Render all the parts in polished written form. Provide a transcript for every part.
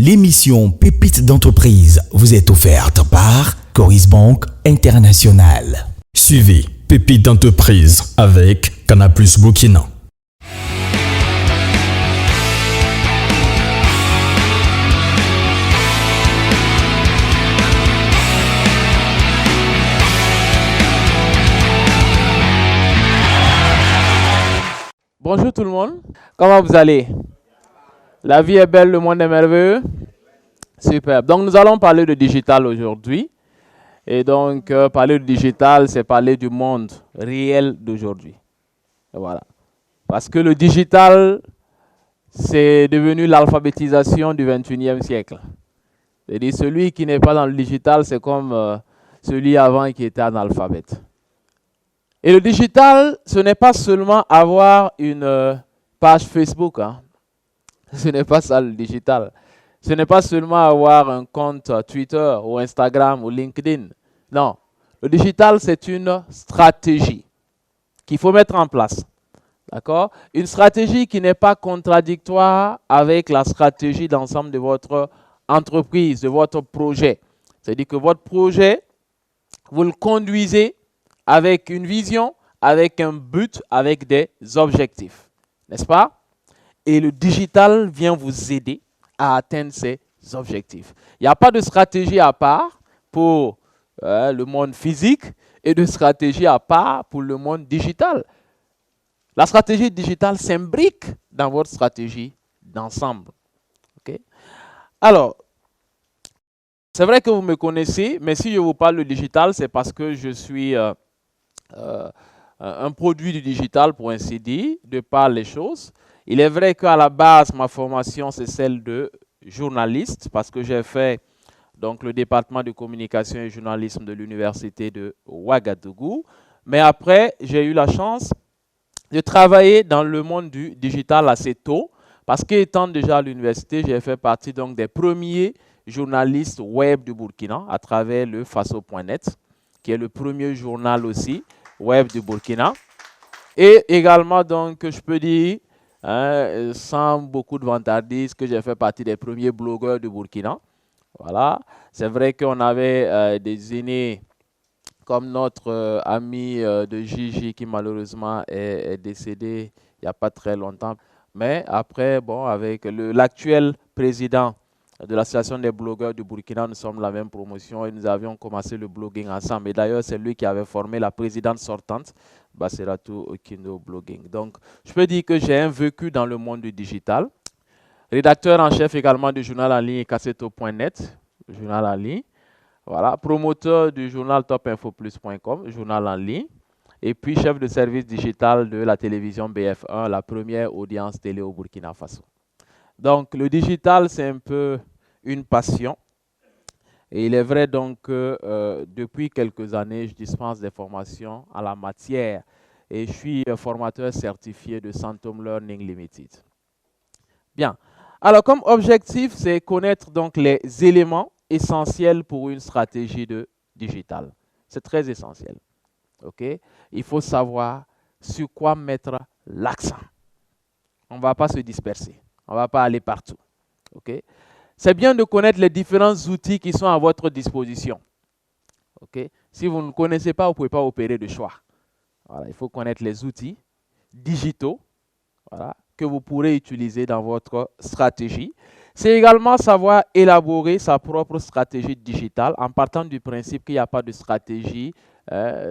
L'émission Pépites d'entreprise vous est offerte par Coris Bank International. Suivez Pépites d'entreprise avec Canal+ Burkina. Bonjour tout le monde, comment vous allez? La vie est belle, le monde est merveilleux? Super. Donc nous allons parler de digital aujourd'hui. Et donc parler de digital, c'est parler du monde réel d'aujourd'hui. Voilà. Parce que le digital, c'est devenu l'alphabétisation du 21e siècle. C'est-à-dire celui qui n'est pas dans le digital, c'est comme celui avant qui était analphabète. Et le digital, ce n'est pas seulement avoir une page Facebook. Hein. Ce n'est pas ça le digital. Ce n'est pas seulement avoir un compte Twitter ou Instagram ou LinkedIn. Non. Le digital, c'est une stratégie qu'il faut mettre en place. D'accord? Une stratégie qui n'est pas contradictoire avec la stratégie d'ensemble de votre entreprise, de votre projet. C'est-à-dire que votre projet, vous le conduisez avec une vision, avec un but, avec des objectifs. N'est-ce pas? Et le digital vient vous aider à atteindre ces objectifs. Il n'y a pas de stratégie à part pour le monde physique et de stratégie à part pour le monde digital. La stratégie digitale s'imbrique dans votre stratégie d'ensemble. Okay? Alors, c'est vrai que vous me connaissez, mais si je vous parle de digital, c'est parce que je suis un produit du digital, pour ainsi dire, de par les choses. Il est vrai qu'à la base, ma formation, c'est celle de journaliste, parce que j'ai fait donc, le département de communication et journalisme de l'université de Ouagadougou. Mais après, j'ai eu la chance de travailler dans le monde du digital assez tôt, parce qu'étant déjà à l'université, j'ai fait partie donc, des premiers journalistes web du Burkina à travers le Faso.net, qui est le premier journal aussi web du Burkina. Et également, donc, je peux dire, sans beaucoup de vantardise, que j'ai fait partie des premiers blogueurs du Burkina. Voilà. C'est vrai qu'on avait des aînés comme notre ami de Gigi qui malheureusement est décédé il n'y a pas très longtemps. Mais après, bon, avec l'actuel président de l'association des blogueurs du Burkina, nous sommes la même promotion et nous avions commencé le blogging ensemble. Et d'ailleurs, c'est lui qui avait formé la présidente sortante, Bassiratou Okindo Blogging. Donc, je peux dire que j'ai un vécu dans le monde du digital. Rédacteur en chef également du journal en ligne Cassetto.net, journal en ligne. Voilà, promoteur du journal topinfoplus.com, journal en ligne. Et puis chef de service digital de la télévision BF1, la première audience télé au Burkina Faso. Donc, le digital, c'est un peu une passion. Et il est vrai donc que depuis quelques années, je dispense des formations à la matière. Et je suis formateur certifié de Santom Learning Limited. Bien. Alors, comme objectif, c'est connaître donc les éléments essentiels pour une stratégie de digital. C'est très essentiel. Okay? Il faut savoir sur quoi mettre l'accent. On ne va pas se disperser. On ne va pas aller partout. Okay? C'est bien de connaître les différents outils qui sont à votre disposition. Okay? Si vous ne connaissez pas, vous ne pouvez pas opérer de choix. Voilà, il faut connaître les outils digitaux, voilà, que vous pourrez utiliser dans votre stratégie. C'est également savoir élaborer sa propre stratégie digitale en partant du principe qu'il n'y a pas de stratégie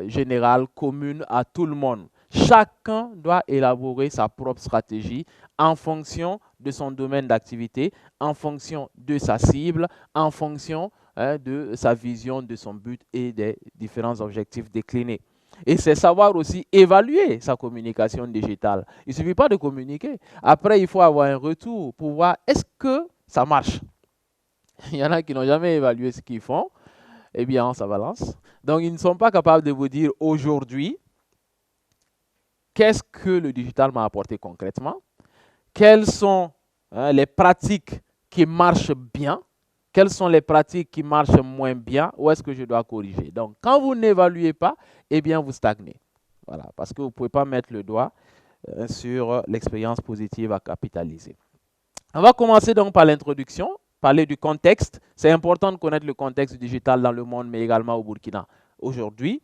générale commune à tout le monde. Chacun doit élaborer sa propre stratégie en fonction de son domaine d'activité, en fonction de sa cible, en fonction de sa vision, de son but et des différents objectifs déclinés. Et c'est savoir aussi évaluer sa communication digitale. Il ne suffit pas de communiquer. Après, il faut avoir un retour pour voir est-ce que ça marche. Il y en a qui n'ont jamais évalué ce qu'ils font. Eh bien, ça balance. Donc, ils ne sont pas capables de vous dire aujourd'hui qu'est-ce que le digital m'a apporté concrètement, quelles sont les pratiques qui marchent bien, quelles sont les pratiques qui marchent moins bien, où est-ce que je dois corriger. Donc, quand vous n'évaluez pas, eh bien, vous stagnez. Voilà, parce que vous ne pouvez pas mettre le doigt sur l'expérience positive à capitaliser. On va commencer donc par l'introduction. parler du contexte. C'est important de connaître le contexte digital dans le monde, mais également au Burkina aujourd'hui.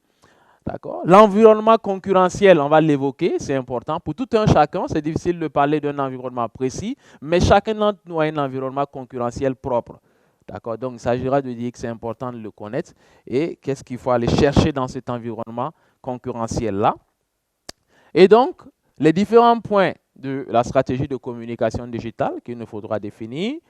D'accord. L'environnement concurrentiel, on va l'évoquer, c'est important. Pour tout un chacun, c'est difficile de parler d'un environnement précis, mais chacun d'entre nous a un environnement concurrentiel propre. D'accord. Donc, il s'agira de dire que c'est important de le connaître et qu'est-ce qu'il faut aller chercher dans cet environnement concurrentiel-là. Et donc, les différents points de la stratégie de communication digitale qu'il nous faudra définir.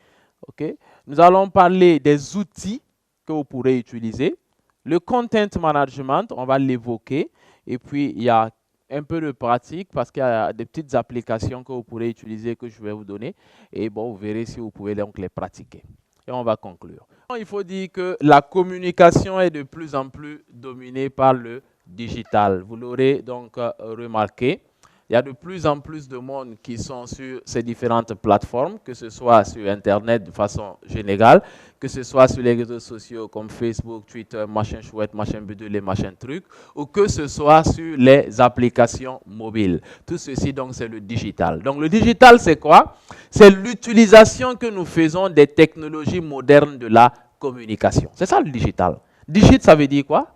Okay. Nous allons parler des outils que vous pourrez utiliser. Le content management, on va l'évoquer. Et puis, il y a un peu de pratique parce qu'il y a des petites applications que vous pourrez utiliser que je vais vous donner. Et bon, vous verrez si vous pouvez donc les pratiquer. Et on va conclure. Il faut dire que la communication est de plus en plus dominée par le digital. Vous l'aurez donc remarqué. Il y a de plus en plus de monde qui sont sur ces différentes plateformes, que ce soit sur Internet de façon générale, que ce soit sur les réseaux sociaux comme Facebook, Twitter, machin chouette, machin bidule et machin truc, ou que ce soit sur les applications mobiles. Tout ceci, donc, c'est le digital. Donc, le digital, c'est quoi? C'est l'utilisation que nous faisons des technologies modernes de la communication. C'est ça, le digital. Digit, ça veut dire quoi?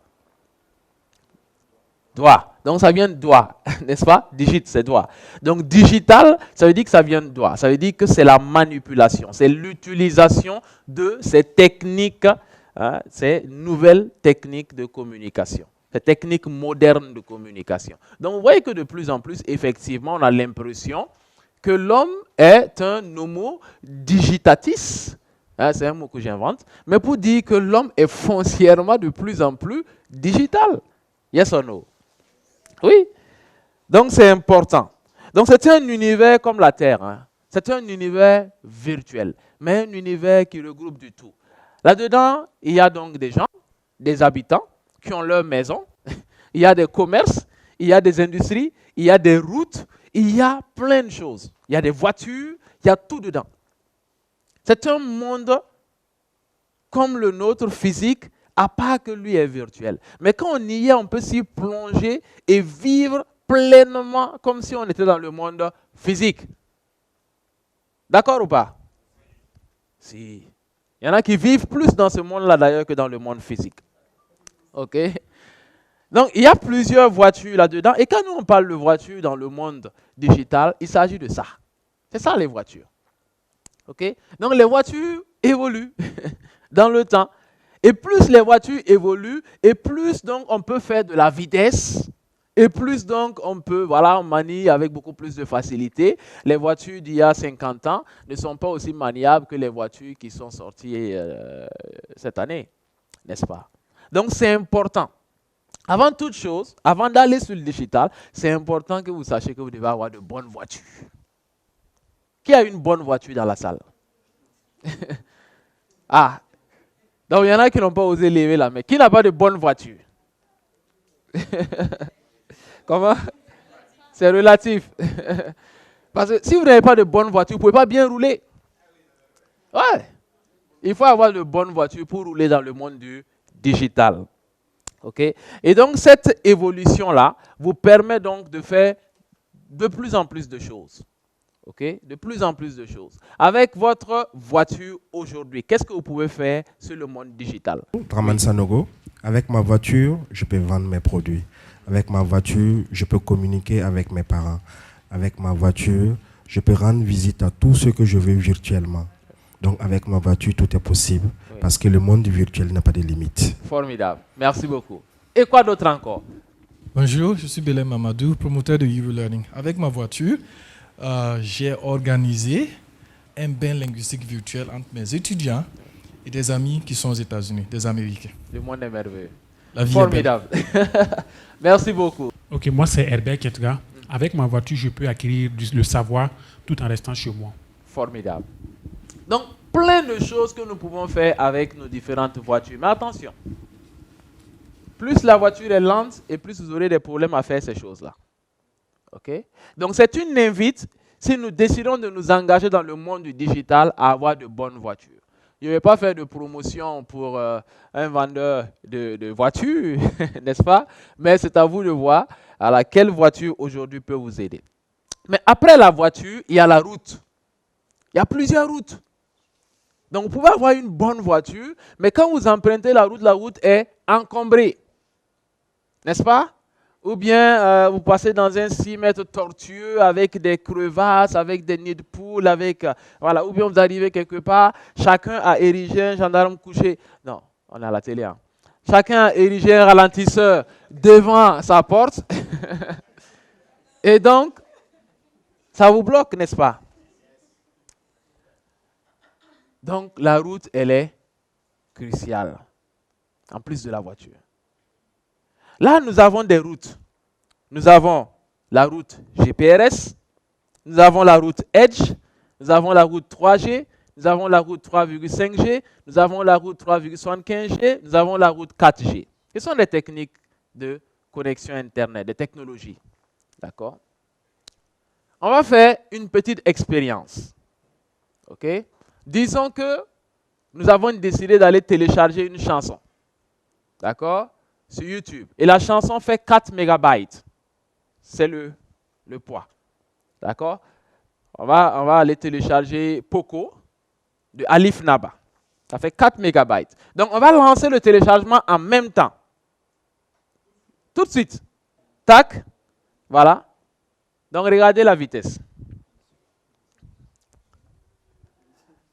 Doigt. Donc, ça vient de doigt, n'est-ce pas? Digit, c'est doigt. Donc, digital, ça veut dire que ça vient de doigt. Ça veut dire que c'est la manipulation. C'est l'utilisation de ces techniques, ces nouvelles techniques de communication. Ces techniques modernes de communication. Donc, vous voyez que de plus en plus, effectivement, on a l'impression que l'homme est un homo digitatis. C'est un mot que j'invente. Mais pour dire que l'homme est foncièrement de plus en plus digital. Yes or no? Oui, donc c'est important. Donc c'est un univers comme la Terre. Hein. C'est un univers virtuel, mais un univers qui regroupe du tout. Là-dedans, il y a donc des gens, des habitants qui ont leur maison. Il y a des commerces, il y a des industries, il y a des routes, il y a plein de choses. Il y a des voitures, il y a tout dedans. C'est un monde comme le nôtre physique, à part que lui est virtuel. Mais quand on y est, on peut s'y plonger et vivre pleinement comme si on était dans le monde physique. D'accord ou pas? Si. Il y en a qui vivent plus dans ce monde-là d'ailleurs que dans le monde physique. OK? Donc, il y a plusieurs voitures là-dedans. Et quand nous, on parle de voitures dans le monde digital, il s'agit de ça. C'est ça les voitures. OK? Donc, les voitures évoluent dans le temps. Et plus les voitures évoluent, et plus donc on peut faire de la vitesse, et plus donc on peut, voilà, on manie avec beaucoup plus de facilité. Les voitures d'il y a 50 ans ne sont pas aussi maniables que les voitures qui sont sorties cette année, n'est-ce pas? Donc c'est important. Avant toute chose, avant d'aller sur le digital, c'est important que vous sachiez que vous devez avoir de bonnes voitures. Qui a une bonne voiture dans la salle? Ah, donc il y en a qui n'ont pas osé lever la main. Qui n'a pas de bonne voiture? Comment? C'est relatif. Parce que si vous n'avez pas de bonne voiture, vous ne pouvez pas bien rouler. Ouais. Il faut avoir de bonnes voitures pour rouler dans le monde du digital. Okay? Et donc cette évolution-là vous permet donc de faire de plus en plus de choses. Okay? De plus en plus de choses. Avec votre voiture aujourd'hui, qu'est-ce que vous pouvez faire sur le monde digital? Draman Sanogo, avec ma voiture, je peux vendre mes produits. Avec ma voiture, je peux communiquer avec mes parents. Avec ma voiture, je peux rendre visite à tout ce que je veux virtuellement. Donc avec ma voiture, tout est possible parce que le monde virtuel n'a pas de limites. Formidable. Merci beaucoup. Et quoi d'autre encore? Bonjour, je suis Belém Mamadou, promoteur de YouLearning. Avec ma voiture, j'ai organisé un bain linguistique virtuel entre mes étudiants et des amis qui sont aux États-Unis, des Américains. Le monde est merveilleux. La vie Formidable. Merci beaucoup. Ok, moi c'est Herbert Ketra. Avec ma voiture, je peux acquérir le savoir tout en restant chez moi. Formidable. Donc, plein de choses que nous pouvons faire avec nos différentes voitures. Mais attention, plus la voiture est lente et plus vous aurez des problèmes à faire ces choses-là. Okay? Donc, c'est une invite, si nous décidons de nous engager dans le monde du digital, à avoir de bonnes voitures. Je ne vais pas faire de promotion pour un vendeur de voitures, n'est-ce pas? Mais c'est à vous de voir à laquelle voiture aujourd'hui peut vous aider. Mais après la voiture, il y a la route. Il y a plusieurs routes. Donc, vous pouvez avoir une bonne voiture, mais quand vous empruntez la route est encombrée. N'est-ce pas? Ou bien vous passez dans un 6 mètres tortueux avec des crevasses, avec des nids de poules, voilà. Ou bien vous arrivez quelque part, chacun a érigé un gendarme couché. Non, on est à la télé. Hein. Chacun a érigé un ralentisseur devant sa porte. Et donc, ça vous bloque, n'est-ce pas? Donc, la route, elle est cruciale, en plus de la voiture. Là, nous avons des routes. Nous avons la route GPRS, nous avons la route Edge, nous avons la route 3G, nous avons la route 3,5G, nous avons la route 3,75G, nous avons la route 4G. Ce sont des techniques de connexion Internet, des technologies. D'accord? On va faire une petite expérience. OK? Disons que nous avons décidé d'aller télécharger une chanson. D'accord? Sur YouTube. Et la chanson fait 4 mégabytes. C'est le poids. D'accord? On va aller télécharger Poco de Alif Naba. Ça fait 4 mégabytes. Donc, on va lancer le téléchargement en même temps. Tout de suite. Tac. Voilà. Donc, regardez la vitesse.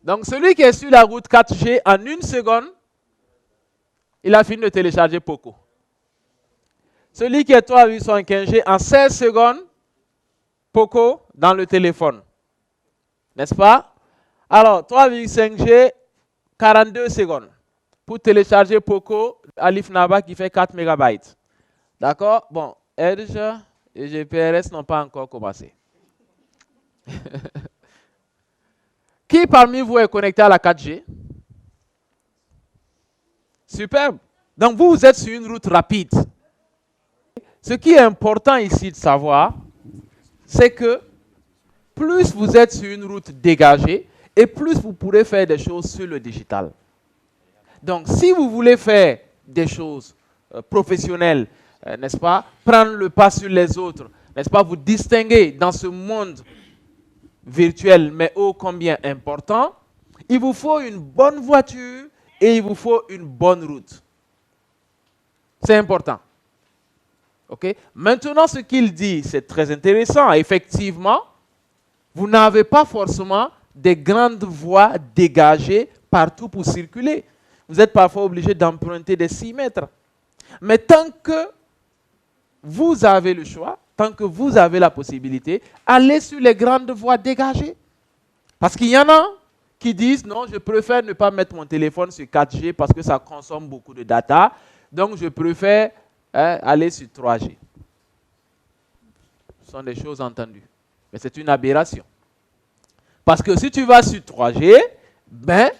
Donc, celui qui est sur la route 4G, en 1 seconde, il a fini de télécharger Poco. Celui qui est 3,75G, en 16 secondes, Poco dans le téléphone. N'est-ce pas? Alors, 3,5G, 42 secondes pour télécharger Poco, Alif Naba qui fait 4 mégabytes. D'accord? Bon, Edge et GPRS n'ont pas encore commencé. Qui parmi vous est connecté à la 4G? Superbe. Donc, vous êtes sur une route rapide. Ce qui est important ici de savoir, c'est que plus vous êtes sur une route dégagée, et plus vous pourrez faire des choses sur le digital. Donc, si vous voulez faire des choses professionnelles, n'est-ce pas, prendre le pas sur les autres, n'est-ce pas, vous distinguer dans ce monde virtuel, mais ô combien important, il vous faut une bonne voiture et il vous faut une bonne route. C'est important. Okay? Maintenant, ce qu'il dit, c'est très intéressant. Effectivement, vous n'avez pas forcément des grandes voies dégagées partout pour circuler. Vous êtes parfois obligé d'emprunter des 6 mètres. Mais tant que vous avez le choix, tant que vous avez la possibilité, allez sur les grandes voies dégagées. Parce qu'il y en a qui disent, non, je préfère ne pas mettre mon téléphone sur 4G parce que ça consomme beaucoup de data. Donc, je préfère aller sur 3G. Ce sont des choses entendues. Mais c'est une aberration. Parce que si tu vas sur 3G, ben,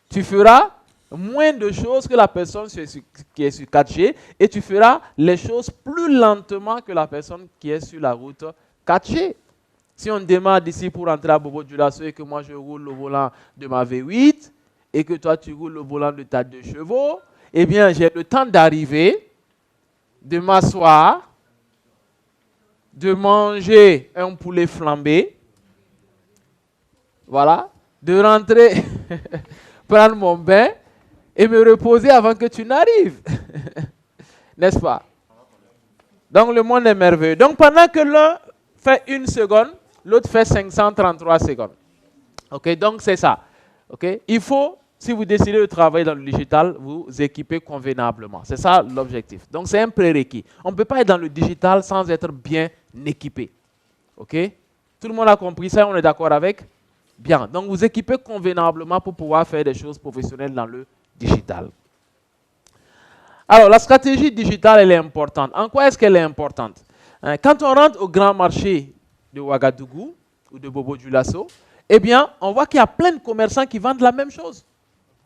tu feras moins de choses que la personne qui est sur 4G et tu feras les choses plus lentement que la personne qui est sur la route 4G. Si on démarre d'ici pour rentrer à Bobo Dioulasso et que moi je roule le volant de ma V8 et que toi tu roules le volant de ta 2 chevaux, eh bien j'ai le temps d'arriver, de m'asseoir, de manger un poulet flambé, voilà, de rentrer, prendre mon bain et me reposer avant que tu n'arrives. N'est-ce pas? Donc le monde est merveilleux. Donc pendant que l'un fait 1 seconde, l'autre fait 533 secondes. Ok, donc c'est ça. Ok, il faut, si vous décidez de travailler dans le digital, vous équiper convenablement. C'est ça l'objectif. Donc c'est un prérequis. On ne peut pas être dans le digital sans être bien équipé. Ok, tout le monde a compris ça, on est d'accord avec? Bien, donc vous équipez convenablement pour pouvoir faire des choses professionnelles dans le digital. Alors, la stratégie digitale, elle est importante. En quoi est-ce qu'elle est importante? Quand on rentre au grand marché de Ouagadougou ou de Bobo Dioulasso, eh bien, on voit qu'il y a plein de commerçants qui vendent la même chose.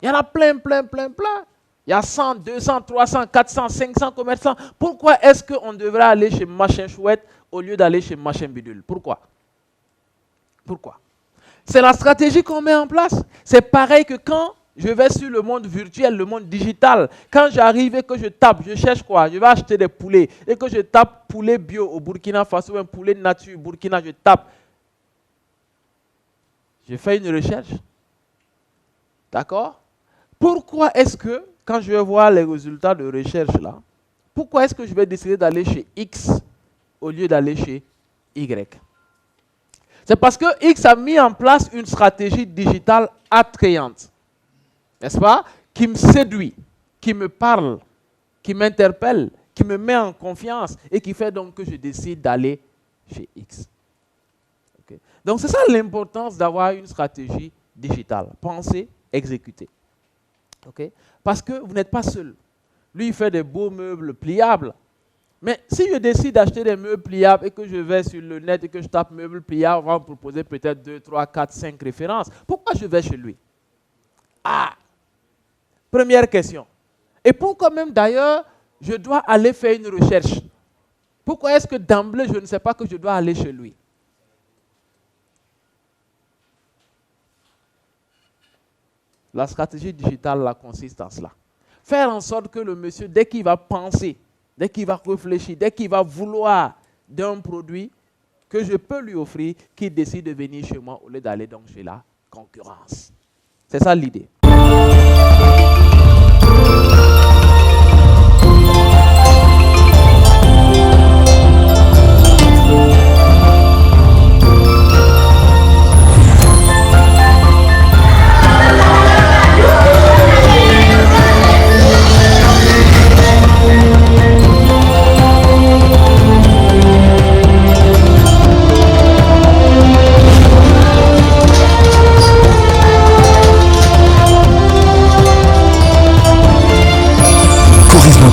Il y en a plein. Il y a 100, 200, 300, 400, 500 commerçants. Pourquoi est-ce qu'on devrait aller chez Machin Chouette au lieu d'aller chez Machin Bidule? Pourquoi? C'est la stratégie qu'on met en place. C'est pareil que quand je vais sur le monde virtuel, le monde digital. Quand j'arrive et que je tape, je cherche quoi? Je vais acheter des poulets. Et que je tape poulet bio au Burkina Faso, un poulet nature Burkina, je tape. Je fais une recherche. D'accord? Pourquoi est-ce que, quand je vais voir les résultats de recherche là, pourquoi est-ce que je vais décider d'aller chez X au lieu d'aller chez Y? C'est parce que X a mis en place une stratégie digitale attrayante, n'est-ce pas? Qui me séduit, qui me parle, qui m'interpelle, qui me met en confiance et qui fait donc que je décide d'aller chez X. Okay. Donc c'est ça l'importance d'avoir une stratégie digitale. Penser, exécuter. Okay? Parce que vous n'êtes pas seul. Lui, il fait des beaux meubles pliables. Mais si je décide d'acheter des meubles pliables et que je vais sur le net et que je tape meubles pliables, on va me proposer peut-être 2, 3, 4, 5 références. Pourquoi je vais chez lui? Ah! Première question. Et pourquoi même d'ailleurs, je dois aller faire une recherche? Pourquoi est-ce que d'emblée, je ne sais pas que je dois aller chez lui? La stratégie digitale là, consiste en cela. Faire en sorte que le monsieur, dès qu'il va penser, dès qu'il va réfléchir, dès qu'il va vouloir d'un produit que je peux lui offrir, qu'il décide de venir chez moi au lieu d'aller donc chez la concurrence. C'est ça l'idée.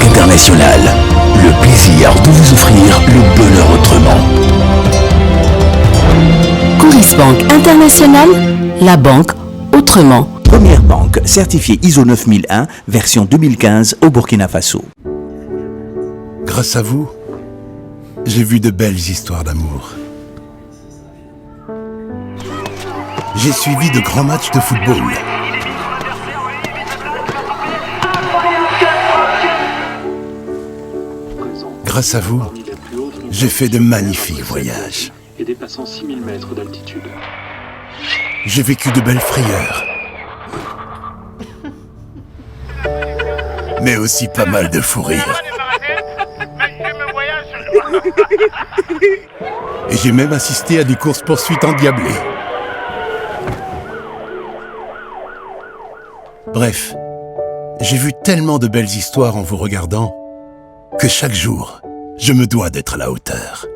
International, le plaisir de vous offrir le bonheur autrement. Coris Banque International, la banque autrement. Première banque certifiée ISO 9001, version 2015 au Burkina Faso. Grâce à vous, j'ai vu de belles histoires d'amour. J'ai suivi de grands matchs de football. Grâce à vous, j'ai fait de magnifiques voyages. Et dépassant 6000 mètres d'altitude. J'ai vécu de belles frayeurs. Mais aussi pas mal de fous rires. Et j'ai même assisté à des courses-poursuites endiablées. Bref, j'ai vu tellement de belles histoires en vous regardant que chaque jour, je me dois d'être à la hauteur.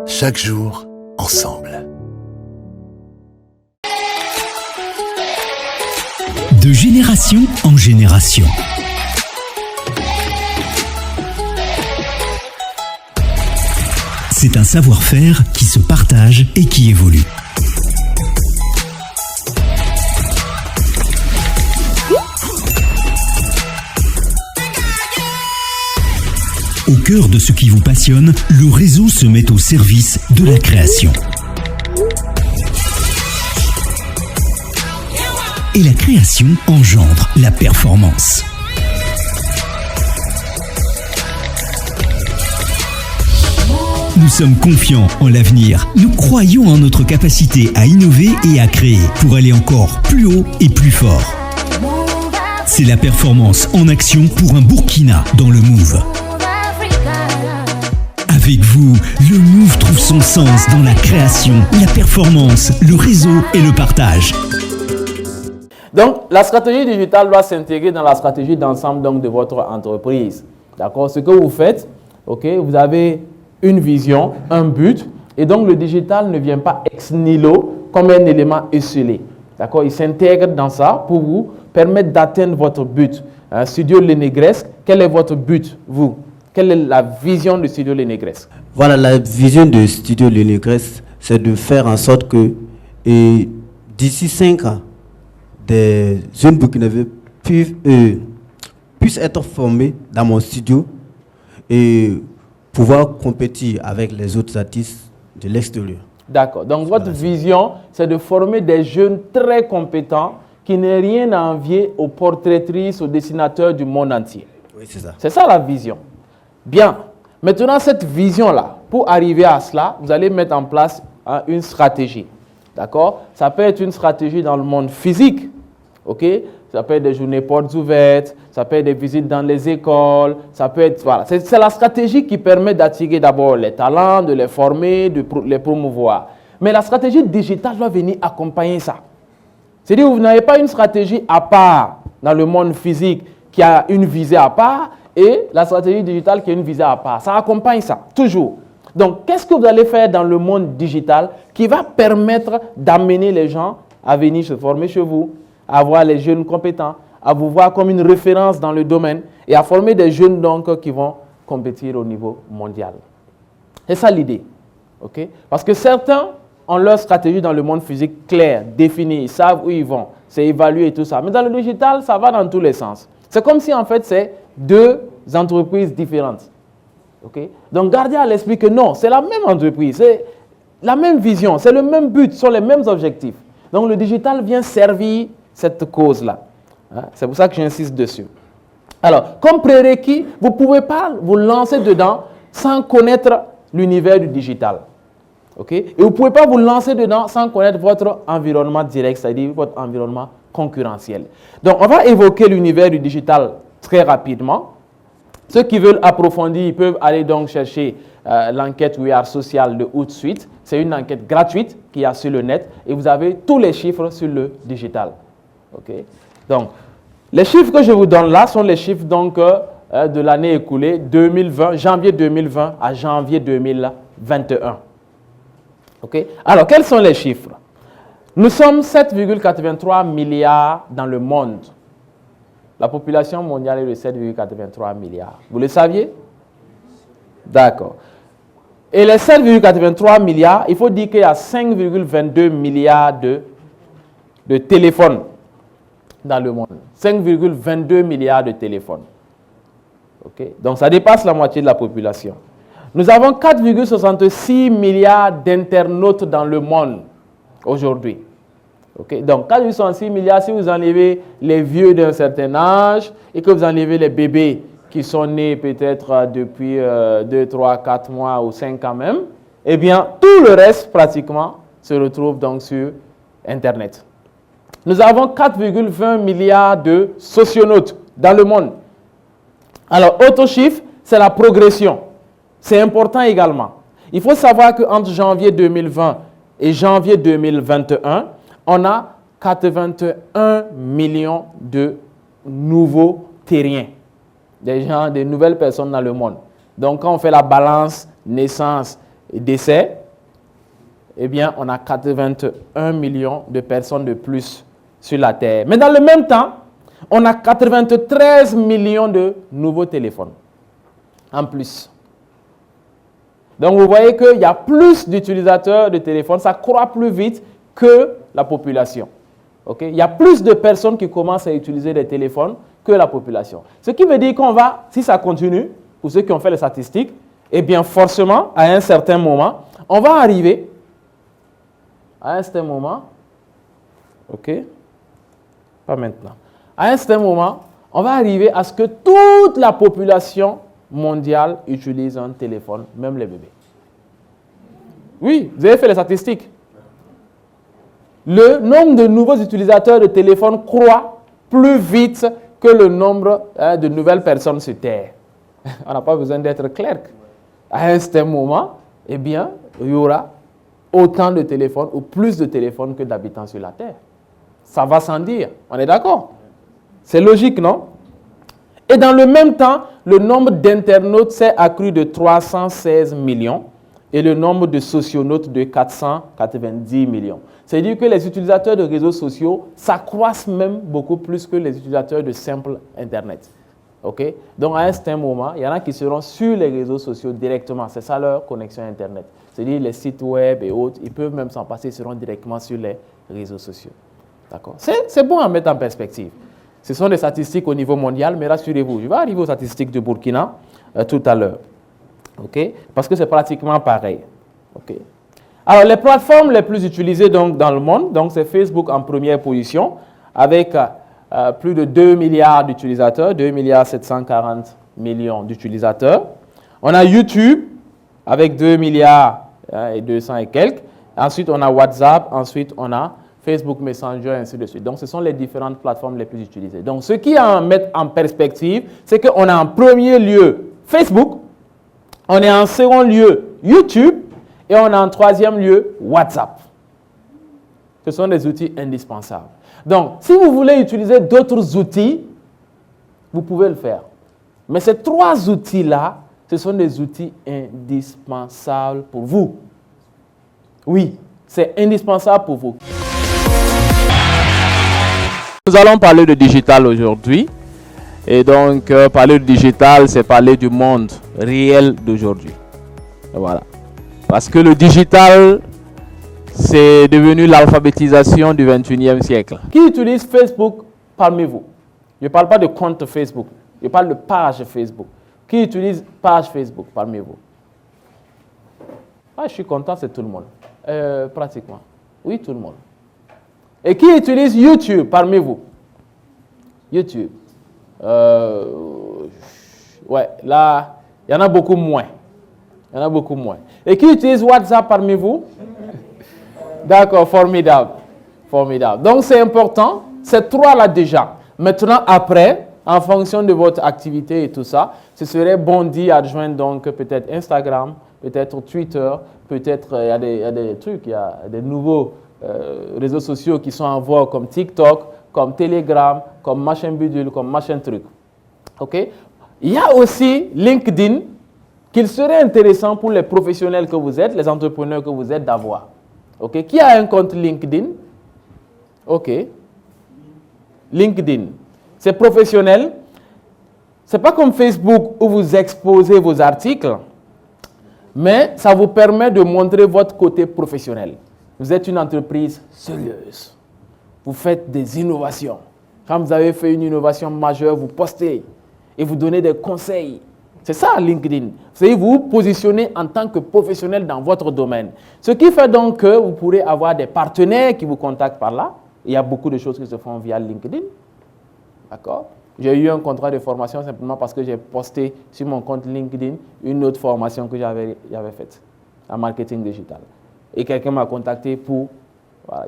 Chaque jour, ensemble. De génération en génération. C'est un savoir-faire qui se partage et qui évolue. Au cœur de ce qui vous passionne, le réseau se met au service de la création. Et la création engendre la performance. Nous sommes confiants en l'avenir. Nous croyons en notre capacité à innover et à créer pour aller encore plus haut et plus fort. C'est la performance en action pour un Burkina dans le Move. Avec vous, le Move trouve son sens dans la création, la performance, le réseau et le partage. Donc, la stratégie digitale doit s'intégrer dans la stratégie d'ensemble donc, de votre entreprise. D'accord? Ce que vous faites, okay, vous avez une vision, un but, et donc le digital ne vient pas ex nihilo comme un élément esselé. D'accord? Il s'intègre dans ça pour vous permettre d'atteindre votre but. Studio Lenegresque, quel est votre but, vous? Quelle est la vision de Studio Lenegresque? Voilà, la vision de Studio Lenegresque, c'est de faire en sorte que d'ici 5 ans, des jeunes burkinabés puissent être formés dans mon studio et pouvoir compétir avec les autres artistes de l'extérieur. D'accord. Donc, votre vision, c'est de former des jeunes très compétents qui n'aient rien à envier aux portraitristes, aux dessinateurs du monde entier. Oui, c'est ça. C'est ça la vision. Bien. Maintenant, cette vision-là, pour arriver à cela, vous allez mettre en place une stratégie. D'accord? Ça peut être une stratégie dans le monde physique. OK? Ça peut être des journées portes ouvertes, ça peut être des visites dans les écoles, ça peut être... Voilà. C'est la stratégie qui permet d'attirer d'abord les talents, de les former, de les promouvoir. Mais la stratégie digitale doit venir accompagner ça. C'est-à-dire que vous n'avez pas une stratégie à part dans le monde physique qui a une visée à part et la stratégie digitale qui a une visée à part. Ça accompagne ça, toujours. Donc, qu'est-ce que vous allez faire dans le monde digital qui va permettre d'amener les gens à venir se former chez vous, à avoir les jeunes compétents, à vous voir comme une référence dans le domaine et à former des jeunes donc qui vont compétir au niveau mondial. C'est ça l'idée. Okay? Parce que certains ont leur stratégie dans le monde physique claire, définie, ils savent où ils vont, c'est évalué et tout ça. Mais dans le digital, ça va dans tous les sens. C'est comme si en fait c'est deux entreprises différentes. Okay? Donc gardez à l'esprit que non, c'est la même entreprise, c'est la même vision, c'est le même but, ce sont les mêmes objectifs. Donc le digital vient servir cette cause-là. Hein? C'est pour ça que j'insiste dessus. Alors, comme prérequis, vous ne pouvez pas vous lancer dedans sans connaître l'univers du digital. Okay? Et vous ne pouvez pas vous lancer dedans sans connaître votre environnement direct, c'est-à-dire votre environnement concurrentiel. Donc, on va évoquer l'univers du digital très rapidement. Ceux qui veulent approfondir, ils peuvent aller donc chercher l'enquête We Are Social de Hootsuite. C'est une enquête gratuite qu'il y a sur le net et vous avez tous les chiffres sur le digital. Okay? Donc, les chiffres que je vous donne là sont les chiffres donc, de l'année écoulée, 2020, janvier 2020 à janvier 2021. Okay? Alors, quels sont les chiffres? Nous sommes 7,83 milliards dans le monde. La population mondiale est de 7,83 milliards. Vous le saviez? D'accord. Et les 7,83 milliards, il faut dire qu'il y a 5,22 milliards de téléphones dans le monde. 5,22 milliards de téléphones. Okay? Donc, ça dépasse la moitié de la population. Nous avons 4,66 milliards d'internautes dans le monde aujourd'hui. Okay? Donc, 4,66 milliards, si vous enlevez les vieux d'un certain âge et que vous enlevez les bébés qui sont nés peut-être depuis 2, 3, 4 mois ou 5 ans même, eh bien, tout le reste, pratiquement, se retrouve donc sur Internet. Nous avons 4,20 milliards de socionautes dans le monde. Alors, autre chiffre, c'est la progression. C'est important également. Il faut savoir qu'entre janvier 2020 et janvier 2021, on a 81 millions de nouveaux terriens, des gens, des nouvelles personnes dans le monde. Donc, quand on fait la balance naissance et décès, eh bien, on a 81 millions de personnes de plus sur la Terre. Mais dans le même temps, on a 93 millions de nouveaux téléphones en plus. Donc, vous voyez qu'il y a plus d'utilisateurs de téléphones, ça croît plus vite que la population. Okay? Il y a plus de personnes qui commencent à utiliser des téléphones que la population. Ce qui veut dire qu'on va, si ça continue, pour ceux qui ont fait les statistiques, eh bien forcément, à un certain moment, on va arriver à un certain moment, ok, pas maintenant, à un certain moment, on va arriver à ce que toute la population mondiale utilise un téléphone, même les bébés. Oui, vous avez fait les statistiques. Le nombre de nouveaux utilisateurs de téléphones croît plus vite que le nombre de nouvelles personnes sur Terre. On n'a pas besoin d'être clerc. À un certain moment, eh bien, il y aura autant de téléphones ou plus de téléphones que d'habitants sur la Terre. Ça va sans dire. On est d'accord? C'est logique, non? Et dans le même temps, le nombre d'internautes s'est accru de 316 millions et le nombre de socionautes de 490 millions. C'est-à-dire que les utilisateurs de réseaux sociaux s'accroissent même beaucoup plus que les utilisateurs de simple Internet. Okay? Donc, à un certain moment, il y en a qui seront sur les réseaux sociaux directement. C'est ça leur connexion Internet. C'est-à-dire les sites web et autres, ils peuvent même s'en passer, ils seront directement sur les réseaux sociaux. D'accord? C'est bon à mettre en perspective. Ce sont des statistiques au niveau mondial, mais rassurez-vous, je vais arriver aux statistiques de Burkina tout à l'heure. Okay? Parce que c'est pratiquement pareil. Okay? Alors, les plateformes les plus utilisées donc, dans le monde, donc c'est Facebook en première position, avec plus de 2 milliards d'utilisateurs, 2 milliards 740 millions d'utilisateurs. On a YouTube, avec 2 milliards et 200 et quelques. Ensuite, on a WhatsApp. Ensuite, on a Facebook Messenger, et ainsi de suite. Donc, ce sont les différentes plateformes les plus utilisées. Donc, ce qui est à mettre en perspective, c'est qu'on a en premier lieu Facebook, on est en second lieu YouTube et on a en troisième lieu WhatsApp. Ce sont des outils indispensables. Donc, si vous voulez utiliser d'autres outils, vous pouvez le faire. Mais ces trois outils-là, ce sont des outils indispensables pour vous. Oui, c'est indispensable pour vous. Nous allons parler de digital aujourd'hui. Et donc, parler de digital, c'est parler du monde réel d'aujourd'hui. Voilà. Parce que le digital, c'est devenu l'alphabétisation du 21e siècle. Qui utilise Facebook parmi vous? Je ne parle pas de compte Facebook. Je parle de page Facebook. Qui utilise page Facebook parmi vous? Ah, je suis content, c'est tout le monde. Pratiquement. Oui, tout le monde. Et qui utilise YouTube parmi vous? YouTube. Ouais, là, il y en a beaucoup moins. Il y en a beaucoup moins. Et qui utilise WhatsApp parmi vous? D'accord, formidable. Formidable. Donc, c'est important. Ces trois-là déjà. Maintenant, après, en fonction de votre activité et tout ça, ce serait bon d'y adjoindre donc peut-être Instagram, peut-être Twitter, peut-être il y a des trucs, il y a des nouveaux réseaux sociaux qui sont en voie comme TikTok, comme Telegram, comme machin bidule, comme machin truc. OK? Il y a aussi LinkedIn qu'il serait intéressant pour les professionnels que vous êtes, les entrepreneurs que vous êtes d'avoir. OK? Qui a un compte LinkedIn? OK. LinkedIn. C'est professionnel. Ce n'est pas comme Facebook où vous exposez vos articles, mais ça vous permet de montrer votre côté professionnel. Vous êtes une entreprise sérieuse. Vous faites des innovations. Quand vous avez fait une innovation majeure, vous postez et vous donnez des conseils. C'est ça LinkedIn. C'est vous positionner en tant que professionnel dans votre domaine. Ce qui fait donc que vous pourrez avoir des partenaires qui vous contactent par là. Il y a beaucoup de choses qui se font via LinkedIn. D'accord? J'ai eu un contrat de formation simplement parce que j'ai posté sur mon compte LinkedIn une autre formation que j'avais faite en marketing digital. Et quelqu'un m'a contacté pour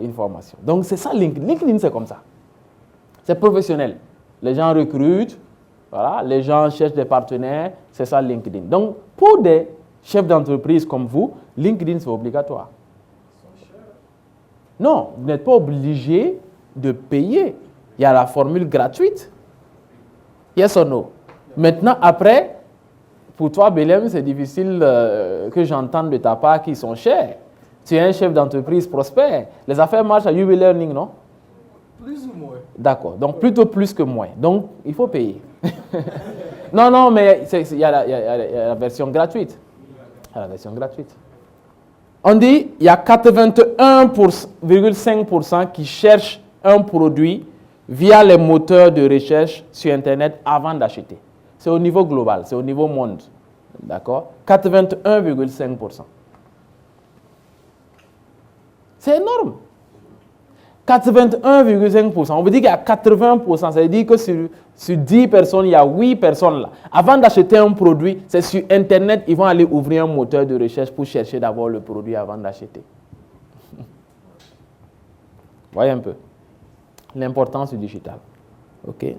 une formation. Donc, c'est ça LinkedIn. LinkedIn, c'est comme ça. C'est professionnel. Les gens recrutent, voilà, les gens cherchent des partenaires, c'est ça LinkedIn. Donc, pour des chefs d'entreprise comme vous, LinkedIn, c'est obligatoire. Non, vous n'êtes pas obligé de payer. Il y a la formule gratuite. Yes or no? Maintenant, après, pour toi, Belém, c'est difficile que j'entende de ta part qu'ils sont chers. Tu es un chef d'entreprise prospère. Les affaires marchent à UB Learning, non? Plus ou moins. D'accord. Donc, plutôt plus que moins. Donc, il faut payer. Non, mais il y a la version gratuite. Il y a la version gratuite. On dit il y a 81,5% qui cherchent un produit via les moteurs de recherche sur Internet avant d'acheter. C'est au niveau global, c'est au niveau monde. D'accord? 81,5%. C'est énorme. 81,5%. On veut dire qu'il y a 80%. Ça veut dire que sur 10 personnes, il y a 8 personnes là. Avant d'acheter un produit, c'est sur Internet, ils vont aller ouvrir un moteur de recherche pour chercher d'abord le produit avant d'acheter. Voyez un peu l'importance du digital. OK? Il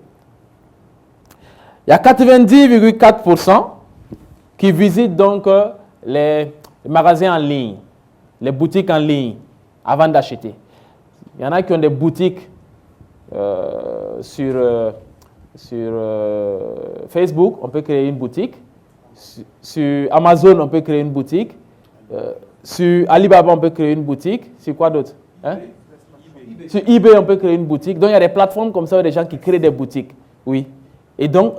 y a 90,4% qui visitent donc les magasins en ligne, les boutiques en ligne avant d'acheter. Il y en a qui ont des boutiques sur Facebook, on peut créer une boutique. Sur Amazon, on peut créer une boutique. Sur Alibaba, on peut créer une boutique. Sur quoi d'autre? Hein? Sur eBay, on peut créer une boutique. Donc, il y a des plateformes comme ça, des gens qui créent des boutiques. Oui. Et donc,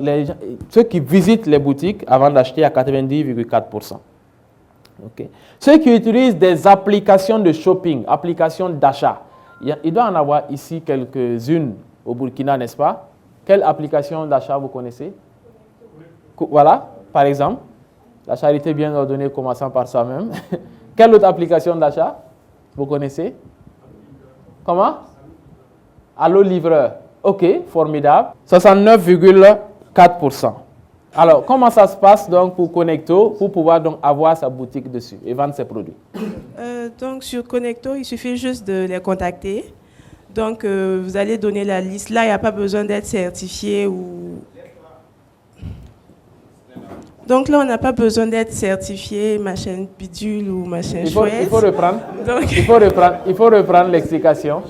ceux qui visitent les boutiques avant d'acheter à 90,4%. Okay. Ceux qui utilisent des applications de shopping, applications d'achat, il doit en avoir ici quelques-unes au Burkina, n'est-ce pas? Quelle application d'achat vous connaissez? Voilà, par exemple, la charité bien ordonnée commençant par soi-même. Quelle autre application d'achat vous connaissez? Comment? Allo Livreur. OK, formidable. 69,4%. Alors, comment ça se passe donc pour Connecto, pour pouvoir donc avoir sa boutique dessus et vendre ses produits? Donc sur Connecto, il suffit juste de les contacter. Donc vous allez donner la liste. Là, il n'y a pas besoin d'être certifié ou... Donc là, on n'a pas besoin d'être certifié, machin bidule ou machin chouette. Il faut reprendre. Donc... il faut reprendre l'explication.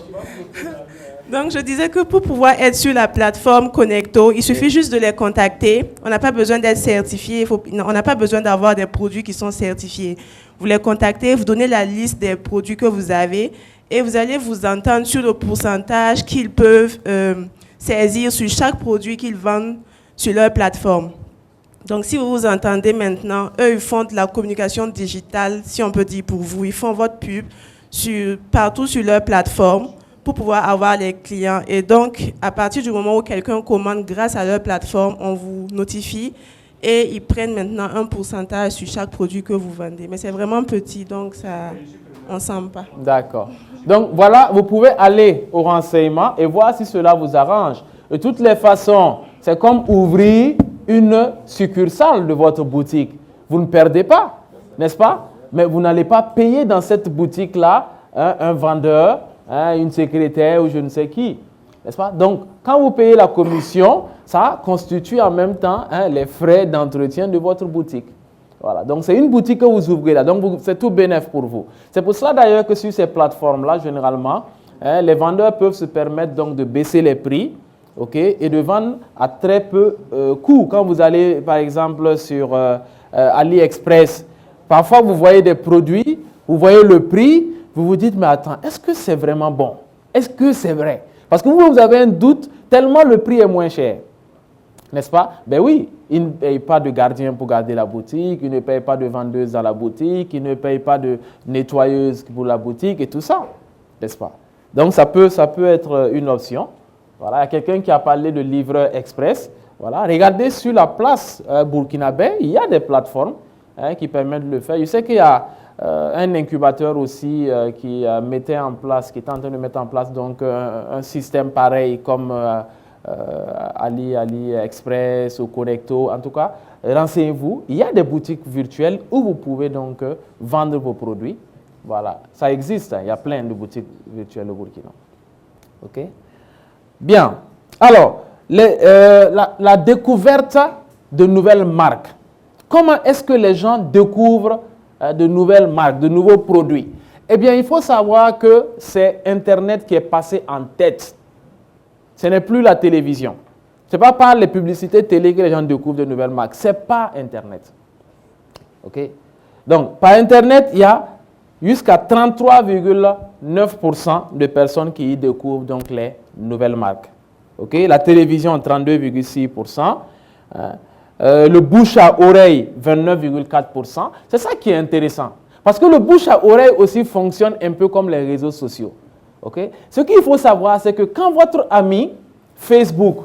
Donc, je disais que pour pouvoir être sur la plateforme Connecto, il suffit juste de les contacter. On n'a pas besoin d'être certifié. On n'a pas besoin d'avoir des produits qui sont certifiés. Vous les contactez, vous donnez la liste des produits que vous avez et vous allez vous entendre sur le pourcentage qu'ils peuvent saisir sur chaque produit qu'ils vendent sur leur plateforme. Donc, si vous vous entendez maintenant, eux, ils font de la communication digitale, si on peut dire pour vous. Ils font votre pub partout sur leur plateforme pour pouvoir avoir les clients. Et donc, à partir du moment où quelqu'un commande grâce à leur plateforme, on vous notifie et ils prennent maintenant un pourcentage sur chaque produit que vous vendez. Mais c'est vraiment petit, donc ça, on ne sent pas. D'accord. Donc, voilà, vous pouvez aller au renseignement et voir si cela vous arrange. De toutes les façons, c'est comme ouvrir une succursale de votre boutique. Vous ne perdez pas, n'est-ce pas? Mais vous n'allez pas payer dans cette boutique-là un vendeur, une secrétaire ou je ne sais qui, n'est-ce pas? Donc, quand vous payez la commission, ça constitue en même temps les frais d'entretien de votre boutique. Voilà, donc c'est une boutique que vous ouvrez là, donc c'est tout bénéf pour vous. C'est pour cela d'ailleurs que sur ces plateformes-là, généralement, les vendeurs peuvent se permettre donc de baisser les prix, okay, et de vendre à très peu coût. Quand vous allez par exemple sur AliExpress, parfois vous voyez des produits, vous voyez le prix, vous vous dites, mais attends, est-ce que c'est vraiment bon? Est-ce que c'est vrai? Parce que vous avez un doute, tellement le prix est moins cher. N'est-ce pas? Ben oui, il ne paye pas de gardien pour garder la boutique, il ne paye pas de vendeuse dans la boutique, il ne paye pas de nettoyeuse pour la boutique et tout ça. N'est-ce pas? Donc ça peut être une option. Voilà, il y a quelqu'un qui a parlé de livreur express. Voilà, regardez sur la place burkinabé, il y a des plateformes qui permettent de le faire. Je sais qu'il y a un incubateur aussi qui mettait en place, qui est en train de mettre en place donc un système pareil comme AliExpress ou Connecto. En tout cas, renseignez-vous. Il y a des boutiques virtuelles où vous pouvez donc vendre vos produits. Voilà, ça existe. Il y a plein de boutiques virtuelles au Burkina. Ok. Bien. Alors, la découverte de nouvelles marques. Comment est-ce que les gens découvrent de nouvelles marques, de nouveaux produits? Eh bien, il faut savoir que c'est Internet qui est passé en tête. Ce n'est plus la télévision. Ce n'est pas par les publicités télé que les gens découvrent de nouvelles marques. Ce n'est pas Internet. OK? Donc, par Internet, il y a jusqu'à 33,9% de personnes qui y découvrent donc les nouvelles marques. OK? La télévision, 32,6%. Le bouche à oreille, 29,4%. C'est ça qui est intéressant. Parce que le bouche à oreille aussi fonctionne un peu comme les réseaux sociaux. Okay? Ce qu'il faut savoir, c'est que quand votre ami Facebook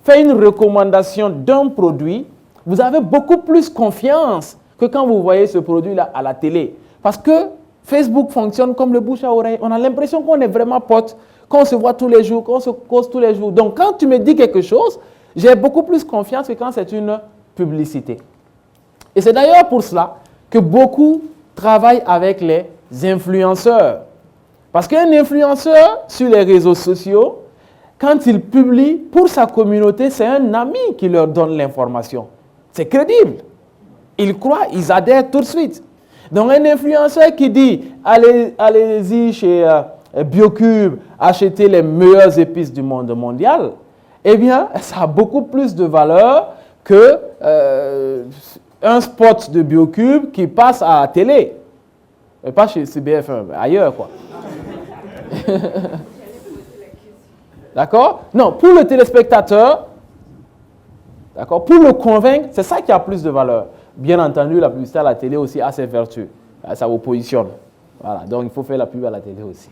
fait une recommandation d'un produit, vous avez beaucoup plus confiance que quand vous voyez ce produit-là à la télé. Parce que Facebook fonctionne comme le bouche à oreille. On a l'impression qu'on est vraiment potes, qu'on se voit tous les jours, qu'on se cause tous les jours. Donc quand tu me dis quelque chose, j'ai beaucoup plus confiance que quand c'est une publicité. Et c'est d'ailleurs pour cela que beaucoup travaillent avec les influenceurs. Parce qu'un influenceur sur les réseaux sociaux, quand il publie pour sa communauté, c'est un ami qui leur donne l'information. C'est crédible. Ils croient, ils adhèrent tout de suite. Donc un influenceur qui dit allez-y chez Biocube, achetez les meilleures épices du monde mondial, eh bien, ça a beaucoup plus de valeur que un spot de Biocube qui passe à la télé. Et pas chez CBF1, ailleurs quoi. D'accord? Non, pour le téléspectateur, d'accord, pour le convaincre, c'est ça qui a plus de valeur. Bien entendu, la publicité à la télé aussi a ses vertus. Ça vous positionne. Voilà, donc il faut faire la pub à la télé aussi.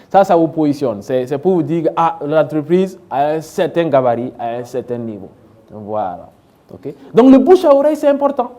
Ça vous positionne. C'est pour vous dire que l'entreprise a un certain gabarit, a un certain niveau. Donc, voilà. Okay? Donc le bouche à oreille, c'est important.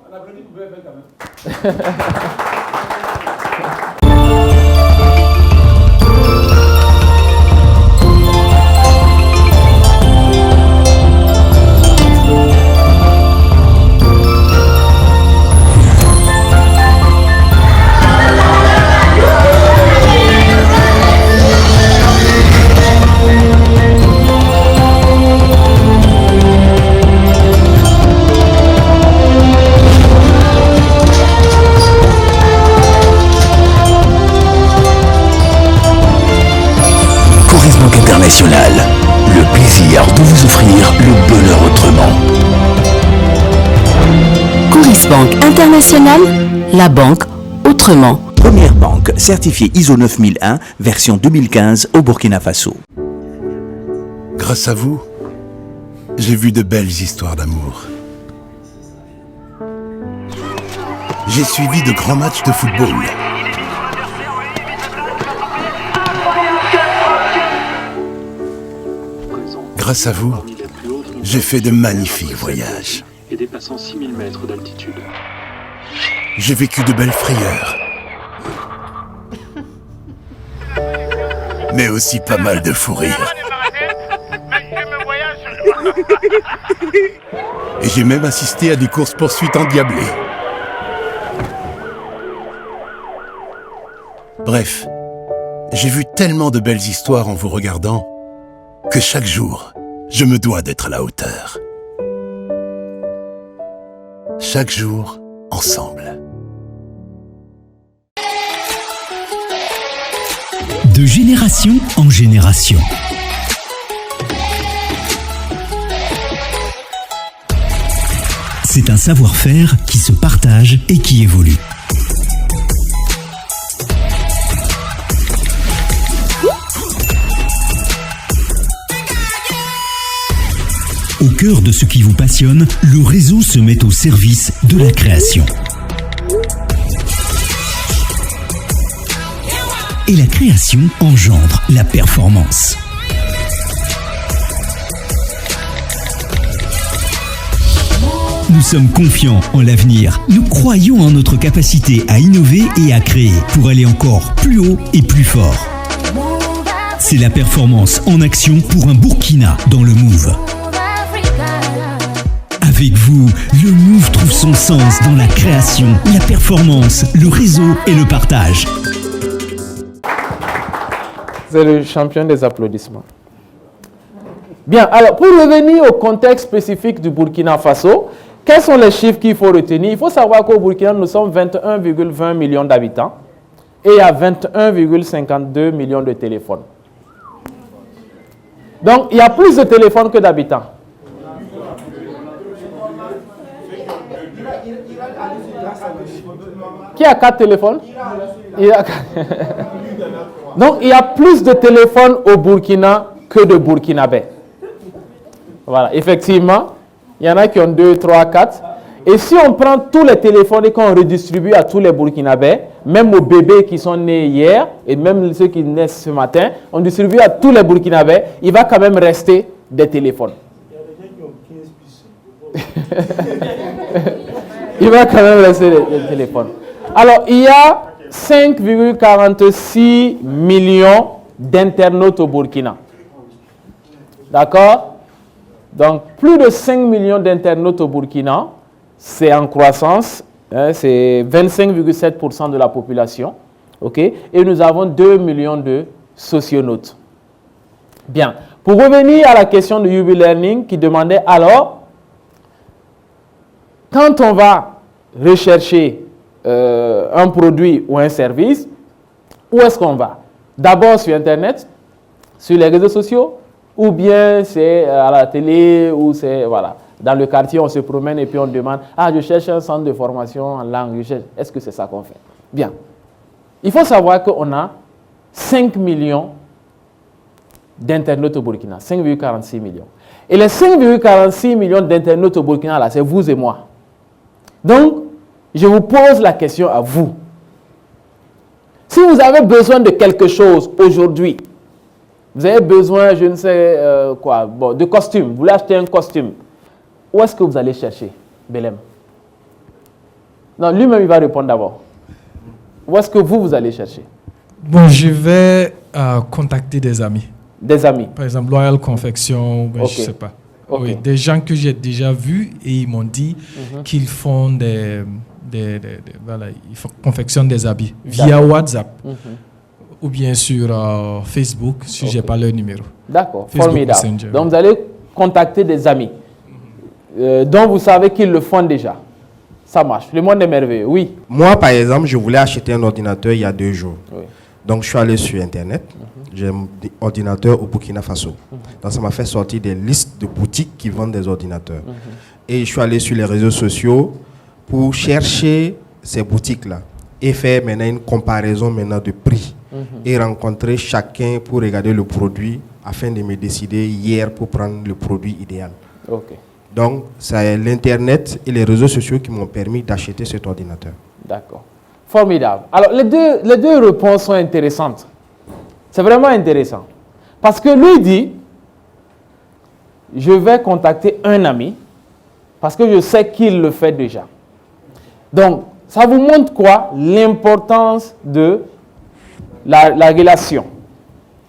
International, le plaisir de vous offrir le bonheur autrement. Coris Banque International, la banque autrement. Première banque certifiée ISO 9001, version 2015 au Burkina Faso. Grâce à vous, j'ai vu de belles histoires d'amour. J'ai suivi de grands matchs de football. Grâce à vous, j'ai fait de magnifiques voyages. Et dépassant 6000 mètres d'altitude. J'ai vécu de belles frayeurs. Mais aussi pas mal de fous rires. Et j'ai même assisté à des courses-poursuites endiablées. Bref, j'ai vu tellement de belles histoires en vous regardant que chaque jour, je me dois d'être à la hauteur. Chaque jour, ensemble. De génération en génération. C'est un savoir-faire qui se partage et qui évolue. Au cœur de ce qui vous passionne, le réseau se met au service de la création. Et la création engendre la performance. Nous sommes confiants en l'avenir. Nous croyons en notre capacité à innover et à créer pour aller encore plus haut et plus fort. C'est la performance en action pour un Burkina dans le Move. Avec vous, le Move trouve son sens dans la création, la performance, le réseau et le partage. C'est le champion des applaudissements. Bien, alors pour revenir au contexte spécifique du Burkina Faso, quels sont les chiffres qu'il faut retenir? Il faut savoir qu'au Burkina, nous sommes 21,20 millions d'habitants et il y a 21,52 millions de téléphones. Donc, il y a plus de téléphones que d'habitants. Qui a 4 téléphones? Donc, il y a plus de téléphones au Burkina que de Burkinabés. Voilà, effectivement, il y en a qui ont 2, 3, 4. Et si on prend tous les téléphones et qu'on redistribue à tous les Burkinabés, même aux bébés qui sont nés hier, et même ceux qui naissent ce matin, on distribue à tous les Burkinabés, il va quand même rester des téléphones. Il va quand même rester des téléphones. Alors, il y a 5,46 millions d'internautes au Burkina. D'accord? Donc, plus de 5 millions d'internautes au Burkina, c'est en croissance, hein, c'est 25,7% de la population. Okay? Et nous avons 2 millions de socionautes. Bien. Pour revenir à la question de UB Learning qui demandait alors, quand on va rechercher un produit ou un service, où est-ce qu'on va? D'abord sur Internet, sur les réseaux sociaux, ou bien c'est à la télé, ou c'est, voilà, dans le quartier, on se promène et puis on demande, ah, je cherche un centre de formation en langue, est-ce que c'est ça qu'on fait? Bien. Il faut savoir qu'on a 5 millions d'internautes au Burkina, 5,46 millions. Et les 5,46 millions d'internautes au Burkina, là, c'est vous et moi. Donc, je vous pose la question à vous. Si vous avez besoin de quelque chose aujourd'hui, vous avez besoin, je ne sais quoi, bon, de costume, vous voulez acheter un costume, où est-ce que vous allez chercher, Belém? Non, lui-même, il va répondre d'abord. Où est-ce que vous allez chercher? Bon, je vais contacter des amis. Des amis? Par exemple, Loyal Confection, ben, okay. Je ne sais pas. Okay. Oui, des gens que j'ai déjà vus et ils m'ont dit qu'ils font voilà, ils confectionnent des habits via WhatsApp ou bien sur Facebook si je n'ai pas leur numéro. D'accord, formidable. Messenger. Donc vous allez contacter des amis dont vous savez qu'ils le font déjà. Ça marche, le monde est merveilleux, oui. Moi, par exemple, je voulais acheter un ordinateur il y a 2 jours. Oui. Donc, je suis allé sur Internet. J'ai un ordinateur au Burkina Faso. Donc, ça m'a fait sortir des listes de boutiques qui vendent des ordinateurs. Et je suis allé sur les réseaux sociaux pour chercher ces boutiques-là et faire maintenant une comparaison maintenant de prix et rencontrer chacun pour regarder le produit afin de me décider hier pour prendre le produit idéal. Donc, c'est l'Internet et les réseaux sociaux qui m'ont permis d'acheter cet ordinateur. D'accord. Formidable. Alors, les deux réponses sont intéressantes. C'est vraiment intéressant. Parce que lui dit, je vais contacter un ami parce que je sais qu'il le fait déjà. Donc, ça vous montre quoi? L'importance de la relation.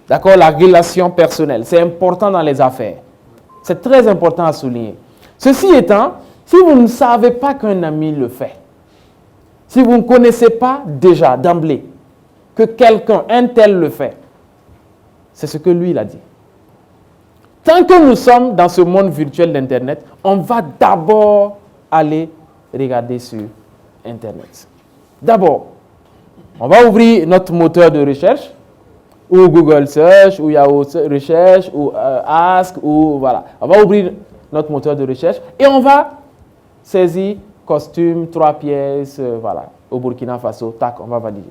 D'accord? La relation personnelle. C'est important dans les affaires. C'est très important à souligner. Ceci étant, si vous ne savez pas qu'un ami le fait, si vous ne connaissez pas déjà d'emblée que quelqu'un, un tel le fait, c'est ce que lui il a dit. Tant que nous sommes dans ce monde virtuel d'Internet, on va d'abord aller regarder sur Internet. D'abord, on va ouvrir notre moteur de recherche, ou Google Search, ou Yahoo Recherche, ou Ask, ou voilà. On va ouvrir notre moteur de recherche et on va saisir costume, 3 pièces, voilà, au Burkina Faso, tac, on va valider.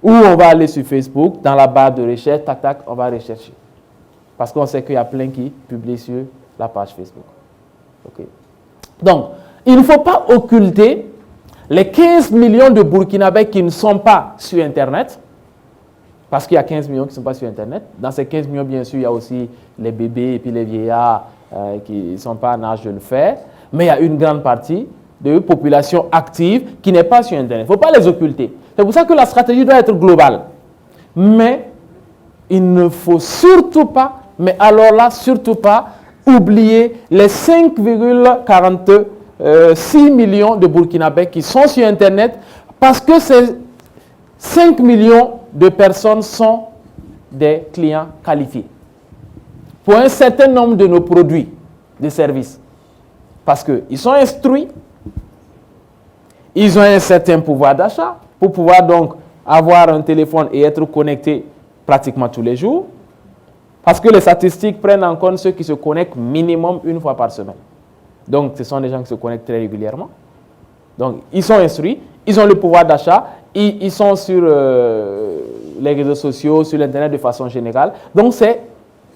Ou on va aller sur Facebook, dans la barre de recherche, tac, tac, on va rechercher. Parce qu'on sait qu'il y a plein qui publient sur la page Facebook. Okay. Donc, il ne faut pas occulter les 15 millions de Burkinabés qui ne sont pas sur Internet, parce qu'il y a 15 millions qui ne sont pas sur Internet. Dans ces 15 millions, bien sûr, il y a aussi les bébés et puis les vieillards qui ne sont pas en âge de le faire. Mais il y a une grande partie de population active qui n'est pas sur Internet. Il ne faut pas les occulter. C'est pour ça que la stratégie doit être globale. Mais il ne faut surtout pas, mais alors là, surtout pas, oublier les 5,46 millions de Burkinabés qui sont sur Internet parce que ces 5 millions de personnes sont des clients qualifiés pour un certain nombre de nos produits, de services. Parce qu'ils sont instruits, ils ont un certain pouvoir d'achat pour pouvoir donc avoir un téléphone et être connecté pratiquement tous les jours. Parce que les statistiques prennent en compte ceux qui se connectent minimum une fois par semaine. Donc, ce sont des gens qui se connectent très régulièrement. Donc, ils sont instruits, ils ont le pouvoir d'achat, ils sont sur les réseaux sociaux, sur l'Internet de façon générale. Donc, c'est,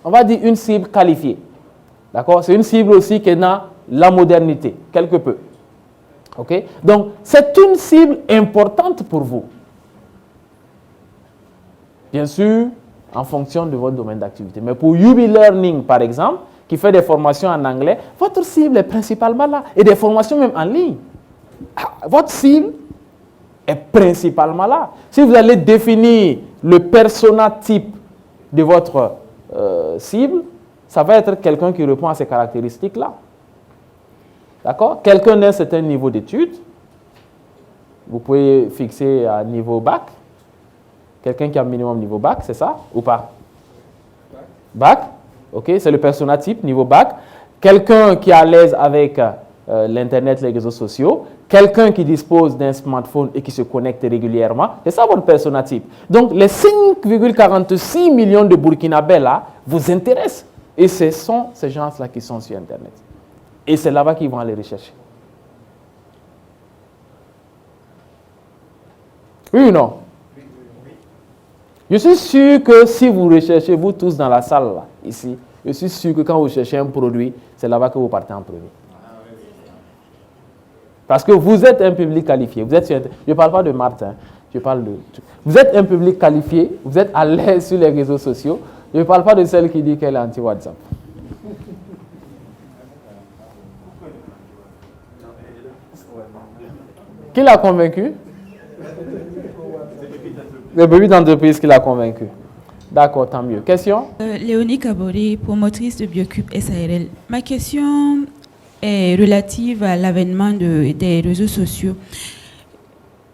on va dire, une cible qualifiée. D'accord? C'est une cible aussi qui est dans la modernité, quelque peu. OK? Donc, c'est une cible importante pour vous. Bien sûr, en fonction de votre domaine d'activité. Mais pour UB Learning, par exemple, qui fait des formations en anglais, votre cible est principalement là. Et des formations même en ligne. Votre cible est principalement là. Si vous allez définir le persona type de votre cible, ça va être quelqu'un qui répond à ces caractéristiques-là. D'accord? Quelqu'un d'un certain niveau d'études, vous pouvez fixer à niveau bac. Quelqu'un qui a un minimum niveau bac, c'est ça ou pas? Bac, ok, c'est le persona type, niveau bac. Quelqu'un qui est à l'aise avec l'Internet, les réseaux sociaux. Quelqu'un qui dispose d'un smartphone et qui se connecte régulièrement. C'est ça votre persona type. Donc, les 5,46 millions de Burkinabés là vous intéressent. Et ce sont ces gens-là qui sont sur Internet. Et c'est là-bas qu'ils vont aller rechercher. Oui ou non? Je suis sûr que si vous recherchez, vous tous dans la salle, là, ici, je suis sûr que quand vous cherchez un produit, c'est là-bas que vous partez en premier. Parce que vous êtes un public qualifié. Vous êtes sur, je ne parle pas de Martin, je parle de... Vous êtes un public qualifié, vous êtes à l'aise sur les réseaux sociaux. Je ne parle pas de celle qui dit qu'elle est anti-WhatsApp. Qui l'a convaincu? Le bébé d'entreprise qui l'a convaincu. D'accord, tant mieux. Question? Léonie Kabori, promotrice de Biocube SARL. Ma question est relative à l'avènement des réseaux sociaux.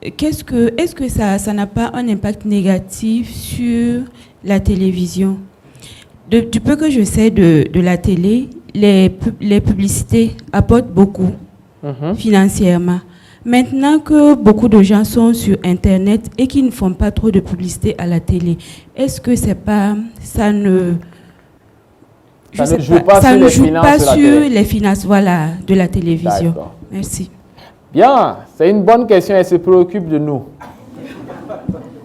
Est-ce que ça n'a pas un impact négatif sur la télévision? Du peu que je sais de la télé, les publicités apportent beaucoup financièrement. Maintenant que beaucoup de gens sont sur Internet et qui ne font pas trop de publicité à la télé, est-ce que ça ne joue pas sur les finances de la télévision? Merci. Bien, c'est une bonne question et se préoccupe de nous.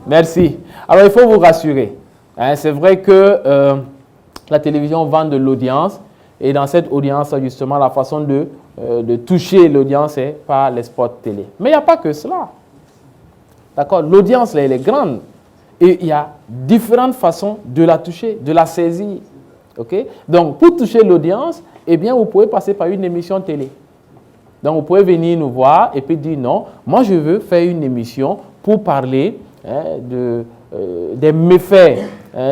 Merci. Alors, il faut vous rassurer. C'est vrai que la télévision vend de l'audience et dans cette audience, justement, la façon de toucher l'audience est par les spots télé. Mais il n'y a pas que cela. D'accord? L'audience, elle est grande et il y a différentes façons de la toucher, de la saisir. Okay? Donc, pour toucher l'audience, eh bien, vous pouvez passer par une émission télé. Donc, vous pouvez venir nous voir et puis dire non, moi, je veux faire une émission pour parler des méfaits,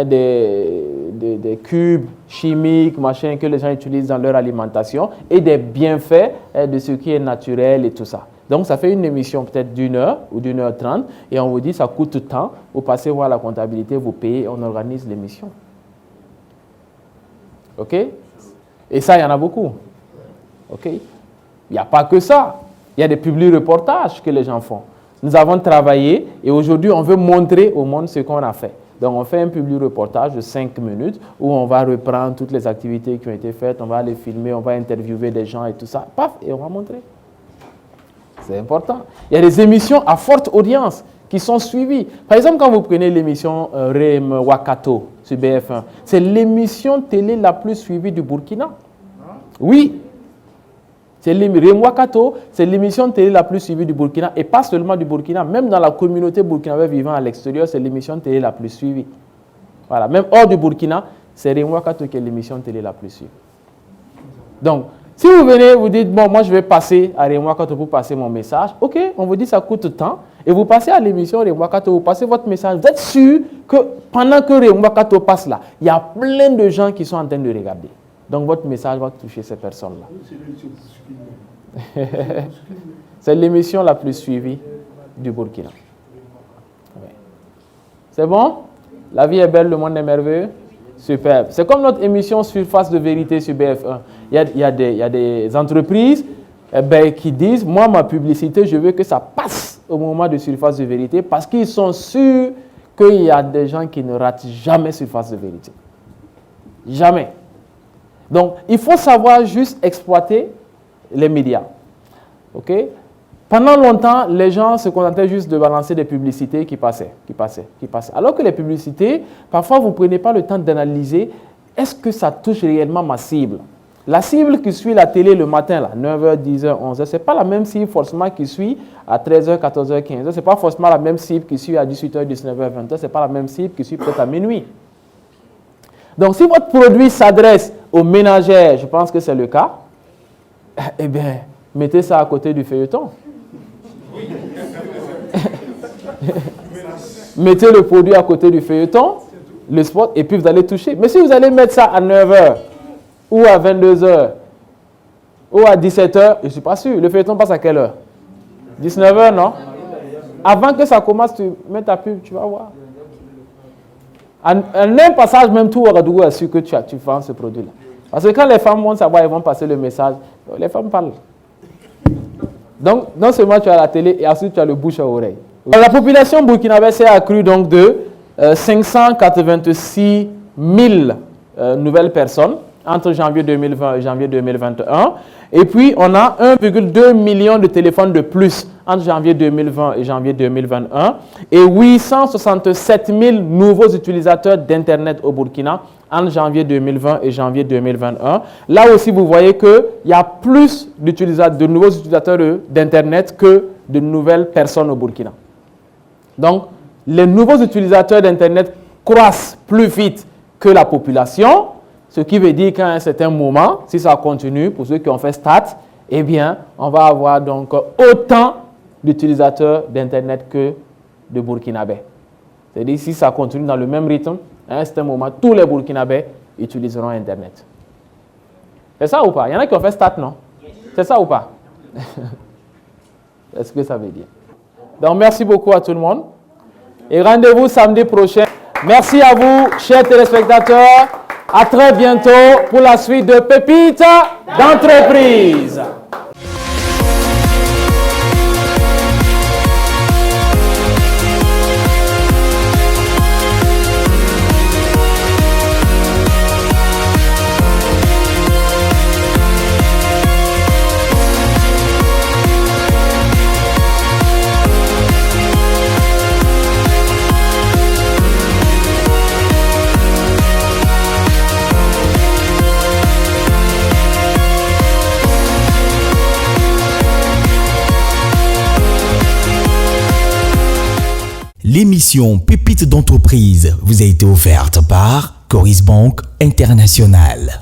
des cubes chimiques, machin, que les gens utilisent dans leur alimentation et des bienfaits de ce qui est naturel et tout ça. Donc, ça fait une émission peut-être d'1 heure ou d'1h30 et on vous dit ça coûte tant, vous passez voir la comptabilité, vous payez et on organise l'émission. OK? Et ça, il y en a beaucoup. OK? Il n'y a pas que ça. Il y a des publi-reportages que les gens font. Nous avons travaillé et aujourd'hui, on veut montrer au monde ce qu'on a fait. Donc, on fait un publi-reportage de 5 minutes où on va reprendre toutes les activités qui ont été faites, on va les filmer, on va interviewer des gens et tout ça. Paf, et on va montrer. C'est important. Il y a des émissions à forte audience qui sont suivies. Par exemple, quand vous prenez l'émission Rem Wakato sur BF1, c'est l'émission télé la plus suivie du Burkina. Oui. Rem Wakato, c'est l'émission télé la plus suivie du Burkina, et pas seulement du Burkina, même dans la communauté burkinabé vivant à l'extérieur, c'est l'émission télé la plus suivie. Voilà, même hors du Burkina, c'est Rem Wakato qui est l'émission télé la plus suivie. Donc, si vous venez, vous dites, bon, moi je vais passer à Rem Wakato pour passer mon message, ok, on vous dit ça coûte tant, et vous passez à l'émission Rem Wakato, vous passez votre message, vous êtes sûr que pendant que Rem Wakato passe là, il y a plein de gens qui sont en train de regarder. Donc, votre message va toucher ces personnes-là. C'est l'émission la plus suivie du Burkina. Oui. C'est bon? La vie est belle, le monde est merveilleux? Superbe. C'est comme notre émission Surface de vérité sur BF1. Il y a des entreprises qui disent, moi, ma publicité, je veux que ça passe au moment de Surface de vérité parce qu'ils sont sûrs qu'il y a des gens qui ne ratent jamais Surface de vérité. Jamais. Donc, il faut savoir juste exploiter les médias. OK? Pendant longtemps, les gens se contentaient juste de balancer des publicités qui passaient. Alors que les publicités, parfois, vous ne prenez pas le temps d'analyser, est-ce que ça touche réellement ma cible? La cible qui suit la télé le matin, là, 9h, 10h, 11h, ce n'est pas la même cible forcément qui suit à 13h, 14h, 15h. Ce n'est pas forcément la même cible qui suit à 18h, 19h, 20h. Ce n'est pas la même cible qui suit peut-être à minuit. Donc, si votre produit s'adresse aux ménagères, je pense que c'est le cas, eh bien, mettez ça à côté du feuilleton. Mettez le produit à côté du feuilleton, le spot, et puis vous allez toucher. Mais si vous allez mettre ça à 9h, ou à 22h, ou à 17h, je ne suis pas sûr. Le feuilleton passe à quelle heure? 19h, non? Avant que ça commence, tu mets ta pub, tu vas voir. En un passage, même tout Ouagadougou a su que tu vends ce produit-là. Parce que quand les femmes vont savoir, elles vont passer le message. Les femmes parlent. Donc, non seulement tu as la télé, et ensuite tu as le bouche à oreille. La population burkinabé s'est accrue donc de 586 000 nouvelles personnes entre janvier 2020 et janvier 2021. Et puis, on a 1,2 million de téléphones de plus entre janvier 2020 et janvier 2021 et 867 000 nouveaux utilisateurs d'Internet au Burkina entre janvier 2020 et janvier 2021. Là aussi, vous voyez qu'il y a plus de nouveaux utilisateurs d'Internet que de nouvelles personnes au Burkina. Donc, les nouveaux utilisateurs d'Internet croissent plus vite que la population, ce qui veut dire qu'à un certain moment, si ça continue, pour ceux qui ont fait stats, eh bien, on va avoir donc autant d'utilisateurs d'Internet que de Burkinabés. C'est-à-dire, si ça continue dans le même rythme, à un certain moment, tous les Burkinabés utiliseront Internet. C'est ça ou pas? Il y en a qui ont fait stats, non? C'est ça ou pas? C'est ce que ça veut dire. Donc, merci beaucoup à tout le monde. Et rendez-vous samedi prochain. Merci à vous, chers téléspectateurs. À très bientôt pour la suite de Pépites d'entreprise. L'émission Pépites d'entreprise vous a été offerte par Coris Bank International.